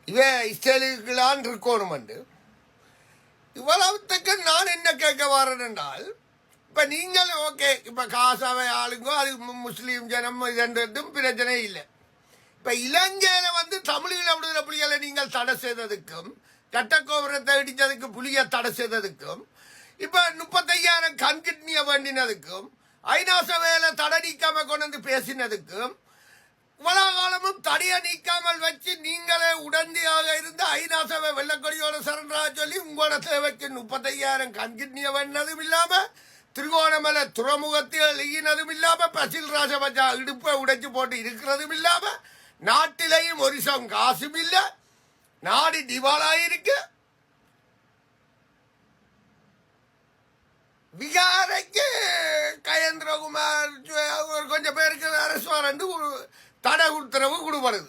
இவ இஸ்ரேலுக்குலான் இருக்கணுமெண்டு இவ்வளவுத்துக்கு நான் என்ன கேட்க வரேன் என்றால், இப்போ நீங்கள் ஓகே, இப்போ காசாவை ஆளுங்கோ, அது முஸ்லீம் ஜனம் இதுன்றதும் பிரச்சனை இல்லை. இப்போ இலங்கையில் தமிழீழ விடுதலை புலிகளை நீங்கள் தடை செய்ததுக்கும் கட்டக்கோபுரத்தை இடித்ததுக்கு புலியை தடை செய்ததுக்கும் இப்போ 35,000 கண்கிட்னிய வேண்டினதுக்கும் ஐநா சபையில் தடை நீக்காம கொண்டு வந்து பேசினதுக்கும் இவ்வளவு காலமும் தடையை நீக்காமல் வச்சு நீங்களே உடனடியாக இருந்து ஐநா சபை வெள்ளக்கொடியோட சரண்டரா சொல்லி உங்களோட சேவைக்கு 35,000 கண்கிட்னிய வேண்டினதும் இல்லாம திருகோணமலை துறைமுகத்தில் ஈனதும் இல்லாம பசில் ராஜபஜா இடுப்பை உடைச்சு போட்டு இருக்கிறதும் இல்லாம நாட்டிலையும் ஒரு காசும் இல்லை, நாடு திவாலாயிருக்கு. விகாரைக்கு கயேந்திரகுமார் கொஞ்சம் பேருக்கு அரசு தடை உத்தரவு கொடுப்படுது.